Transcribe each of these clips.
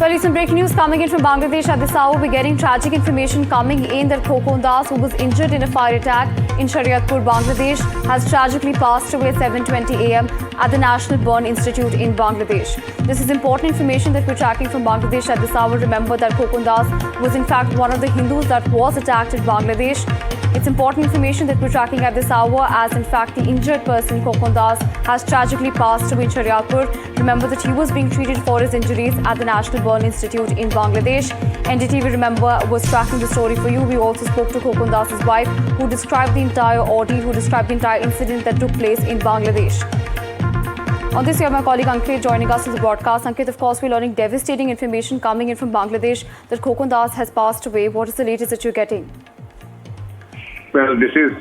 Well, recent breaking news coming in from Bangladesh at this hour. We're getting tragic information coming in that Khokon Das, who was injured in a fire attack in Shariatpur, Bangladesh, has tragically passed away at 7:20 a.m. at the National Burn Institute in Bangladesh. This is important information that we're tracking from Bangladesh at this hour. Remember that Khokon Das was in fact one of the Hindus that was attacked in Bangladesh. It's important information that we're tracking at this hour, as in fact the injured person, Khokon Das, has tragically passed away in Shariatpur. Remember that he was being treated for his injuries at the National Burn Institute in Bangladesh. NDTV, remember, was tracking the story for you. We also spoke to Khokon Das's wife, who described the entire ordeal, who described the entire incident that took place in Bangladesh. On this, we have my colleague Ankit joining us in the broadcast. Ankit, of course, we're learning devastating information coming in from Bangladesh that Khokon Das has passed away. What is the latest that you're getting? Well, this is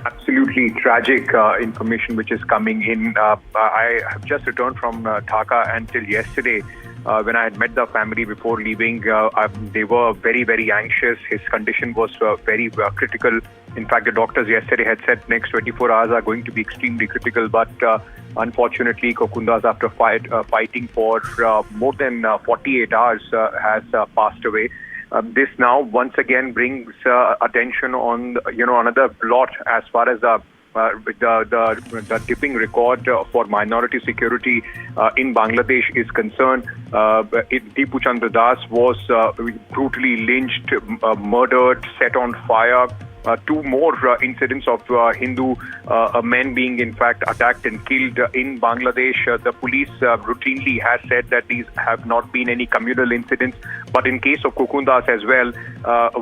absolutely tragic information which is coming in. I have just returned from Dhaka, and till yesterday, when I had met the family before leaving, they were very, very anxious. His condition was very critical. In fact, the doctors yesterday had said next 24 hours are going to be extremely critical. But unfortunately, Khokon Das, after fighting for more than 48 hours, has passed away. This now once again brings attention on another blot as far as the tipping record for minority security in Bangladesh is concerned. Khokon Chandra Das was brutally lynched, murdered, set on fire. Two more incidents of Hindu men being in fact attacked and killed in Bangladesh. The police routinely has said that these have not been any communal incidents. But in case of Khokon Das as well,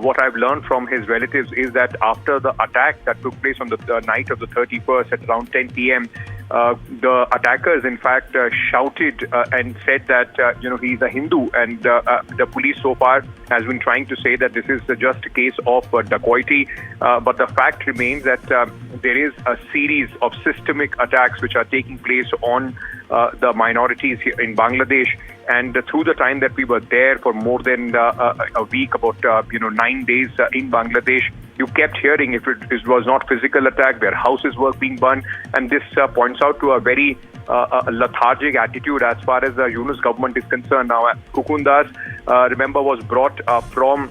what I've learned from his relatives is that after the attack that took place on the night of the 31st at around 10 p.m., the attackers in fact shouted and said that he's a Hindu, and the police so far has been trying to say that this is just a case of dacoity, but the fact remains that there is a series of systemic attacks which are taking place on the minorities here in Bangladesh. And through the time that we were there for more than a week, about 9 days in Bangladesh, you kept hearing, if it was not physical attack, their houses were being burned. And this points out to a very lethargic attitude as far as the Yunus government is concerned. Now, Khokon Das, remember, was brought from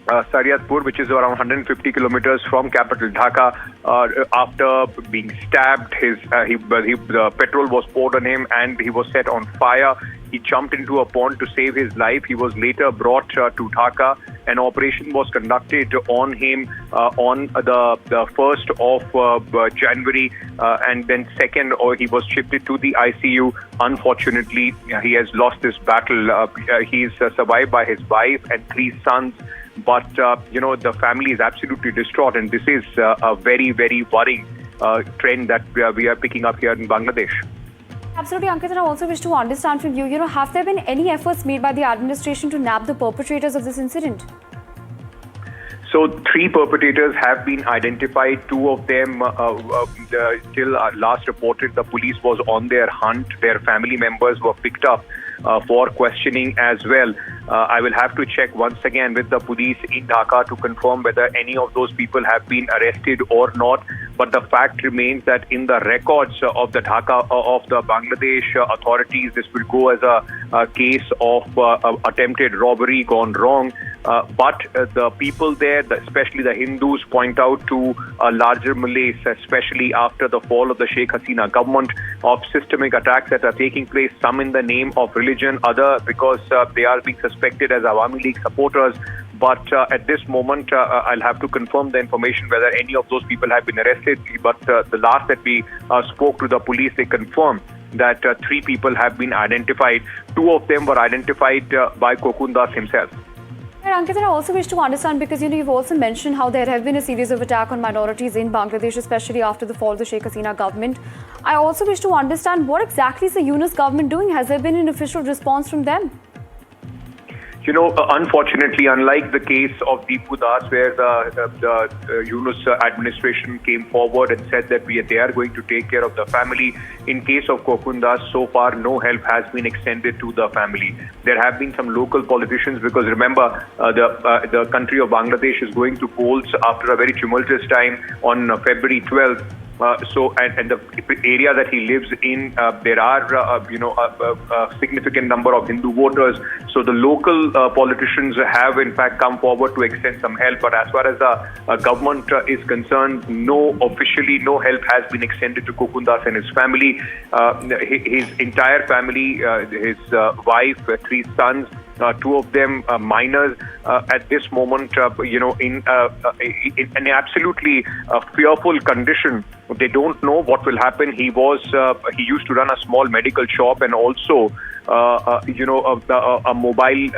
Shariatpur, which is around 150 kilometers from capital Dhaka, after being stabbed. The petrol was poured on him and he was set on fire. He jumped into a pond to save his life. He was later brought to Dhaka. An operation was conducted on him on the 1st of January, and then second, he was shifted to the ICU. Unfortunately, he has lost this battle. He is survived by his wife and 3 sons. But, the family is absolutely distraught, and this is a very, very worrying trend that we are picking up here in Bangladesh. Absolutely, Ankit, and I also wish to understand from you, have there been any efforts made by the administration to nab the perpetrators of this incident? So 3 perpetrators have been identified. 2 of them, till last reported, the police was on their hunt. Their family members were picked up for questioning as well. I will have to check once again with the police in Dhaka to confirm whether any of those people have been arrested or not. But the fact remains that in the records of the Dhaka, of the Bangladesh authorities, this will go as a case of attempted robbery gone wrong. But the people there, especially the Hindus, point out to a larger malaise, especially after the fall of the Sheikh Hasina government, of systemic attacks that are taking place, some in the name of religion, other because they are being suspected as Awami League supporters. But at this moment, I'll have to confirm the information whether any of those people have been arrested. But the last that we spoke to the police, they confirmed that 3 people have been identified. 2 of them were identified by Khokon Das himself. Ankit, I also wish to understand, because you've also mentioned how there have been a series of attacks on minorities in Bangladesh, especially after the fall of the Sheikh Hasina government. I also wish to understand, what exactly is the Yunus government doing? Has there been an official response from them? Unfortunately, unlike the case of Khokon Das, where the Yunus administration came forward and said that they are going to take care of the family, in case of Khokon Das, so far no help has been extended to the family. There have been some local politicians, because remember, the country of Bangladesh is going to polls after a very tumultuous time on February 12th. And the area that he lives in, there are a significant number of Hindu voters. So the local politicians have in fact come forward to extend some help. But as far as the government is concerned, officially no help has been extended to Khokon Das and his family. His entire family, his wife, 3 sons. 2 of them minors at this moment, in an absolutely fearful condition. They don't know what will happen. He used to run a small medical shop and also, a mobile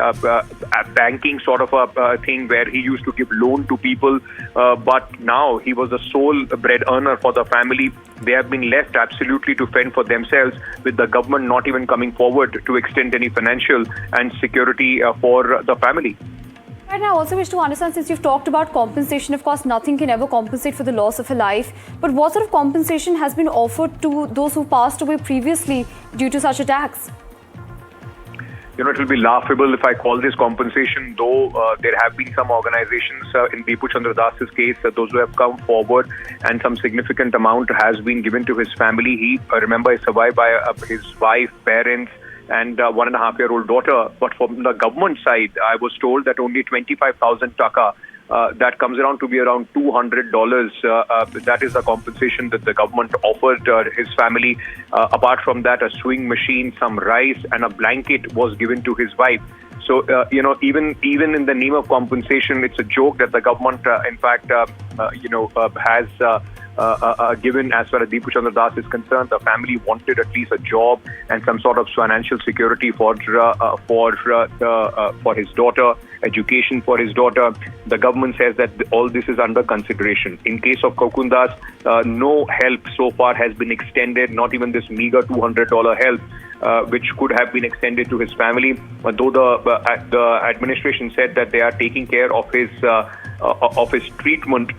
banking sort of a thing where he used to give loan to people. But now he was the sole bread earner for the family. They have been left absolutely to fend for themselves, with the government not even coming forward to extend any financial and security for the family. And I also wish to understand, since you've talked about compensation, of course, nothing can ever compensate for the loss of a life. But what sort of compensation has been offered to those who passed away previously due to such attacks? It will be laughable if I call this compensation, though there have been some organizations in Khokon Chandra Das's case, those who have come forward, and some significant amount has been given to his family. He, remember, is survived by his wife, parents, and 1.5-year-old daughter. But from the government side, I was told that only 25,000 Dhaka, that comes around to be around $200. That is the compensation that the government offered his family. Apart from that, a sewing machine, some rice, and a blanket was given to his wife. So, even in the name of compensation, it's a joke that the government, in fact, has given. As far as Khokon Chandra Das is concerned, the family wanted at least a job and some sort of financial security for his daughter, education for his daughter. The government says that all this is under consideration. In case of Khokon Das, no help so far has been extended, not even this meager $200 help, which could have been extended to his family. Though the administration said that they are taking care of his treatment,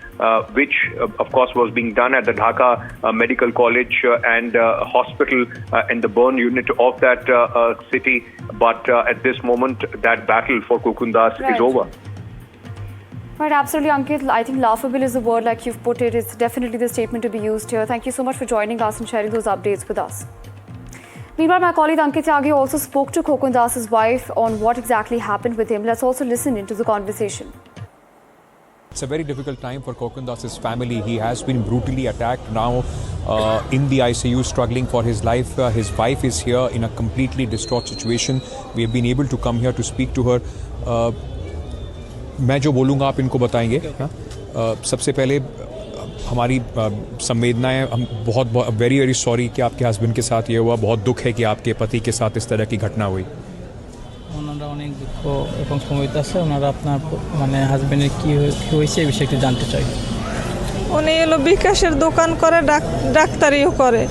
which of course was being done at the Dhaka Medical College and hospital and the burn unit of that city. But at this moment, that battle for Khokon Das is over. Right, absolutely, Ankit. I think laughable is the word, like you've put it. It's definitely the statement to be used here. Thank you so much for joining us and sharing those updates with us. Meanwhile, my colleague Ankit Tyagi also spoke to Khokon Das's wife on what exactly happened with him. Let's also listen into the conversation. It's a very difficult time for Khokon Das's family. He has been brutally attacked, now in the ICU, struggling for his life. His wife is here in a completely distraught situation. We have been able to come here to speak to her. मैं जो बोलूँगा आप इनको बताएंगे. सबसे पहले हमारी संवेदनाएं, हम बहुत वेरी सॉरी कि आपके हस्बैंड के साथ ये हुआ. बहुत दुख है कि आपके पति के साथ इस तरह की घटना हुई. ওনারা অনেক দুঃখ এবং সমবেত আছে. ওনারা আপনার মানে হাজবেন্ডের কি হয়েছে এই বিষয়ে একটু জানতে চাই. উনি এলো বিকাশের দোকান করে, ডাক্তারিও করে.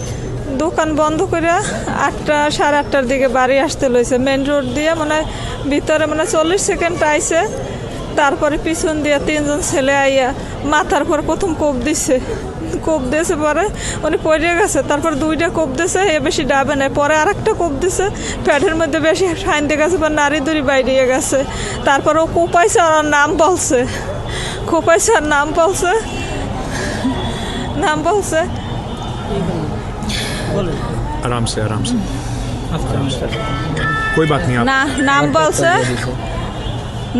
দোকান বন্ধ করে 8টা সাড়ে 8টার দিকে বাড়ি আসতে লইছে. মেন রোড দিয়ে মানে ভিতরে 40 সেকেন্ড আইছে. তারপরে পিছন দিয়ে 3 জন ছেলে আইয়া মাথার পর প্রথম কোপ দিছে. কোপ দিয়েছে, পরে উনি পড়ে গেছে. তারপর 2টা কোপ দিয়েছে, এ বেশি ডাবে নাই. পরে আরেকটা কোপ দিছে, পেটের মধ্যে বেশি ঠাইনতে গেছে, পর নাড়ি দুড়ি বাইরে গেছে. তারপর ও কোপাইছে, আর নাম বলছে, কোপাইছে আর নাম বলছে. आराम से कोई बात नहीं. না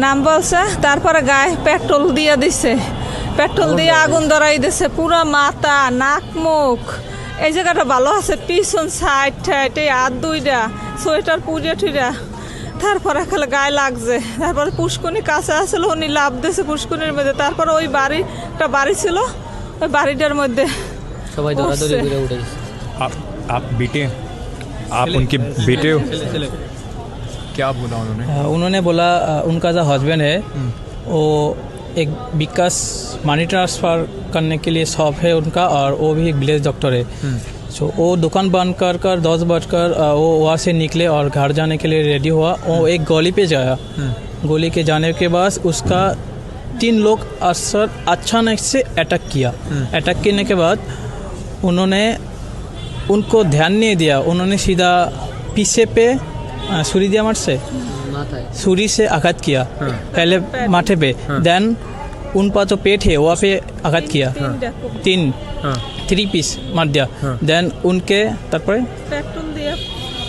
নাম বলছে. তারপরে গায়ে পেট্রোল দিয়ে দিছে, পেট্রোল দিয়ে আগুন ধরাই দিছে. পুরো মাথা, নাক, মুখ, এই জায়গাটা ভালো আছে, পিছন সাইড এই হাত 2টা সোয়েটার পুড়ে টুইরা. তারপরে খালি গায়ে লাগছে. তারপরে পুষ্কুনি কাছে আসলে উনি লাভ দিয়েছে পুষ্কুনির মধ্যে. তারপরে ওই একটা বাড়ি ছিল, ওই বাড়িটার মধ্যে সবাই দৌড়াদৌড়ি করে উঠে গেছে. आप बेटे, आप उनके बेटे हो? क्या बोला उन्होंने? उन्होंने बोला उनका जो हस्बैंड है वो एक विकास मनी ट्रांसफ़र करने के लिए शॉप है उनका, और वो भी एक विलेज डॉक्टर है. सो वो दुकान बंद कर 10 बजकर वो वहाँ से निकले और घर जाने के लिए रेडी हुआ. वो एक गली पे जाया. गली के जाने के बाद उसका 3 लोग अचानक से अटैक किया. अटैक करने के बाद उन्होंने उनको ध्यान नहीं दिया. उन्होंने सीधा पीछे पे छुरी दिया, मार से छुरी से आघात किया. पहले माथे पे, देन उन पर जो पेट है वहाँ पे आघात किया. 3 3 piece मार दिया। देन उनके तारपरे পেট্রোল দিয়ে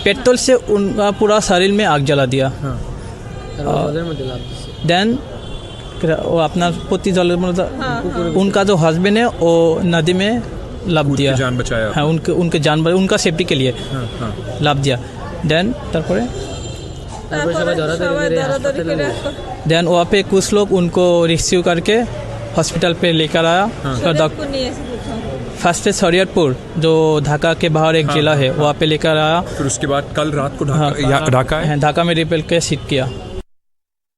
पेट्रोल से उनका पूरा शरीर में आग जला दिया। देन वो अपना पति जल उनका जो हस्बैंड है वो नदी में लाभ दिया, जान बचाया। हाँ उनके जान उनका सेफ्टी के लिए लाभ दिया। देन तारपरे সবাই দৌড়াদৌড়ি করে देन वहाँ पे कुछ लोग उनको रिसीव करके हॉस्पिटल पे लेकर आया। নিয়ে এসে फर्स्ट है शरीयतपुर जो ढाका के बाहर एक जिला है, वहाँ पे लेकर आया। फिर उसके बाद कल रात को ढाका में ढाका में रिपेल के शिफ्ट किया।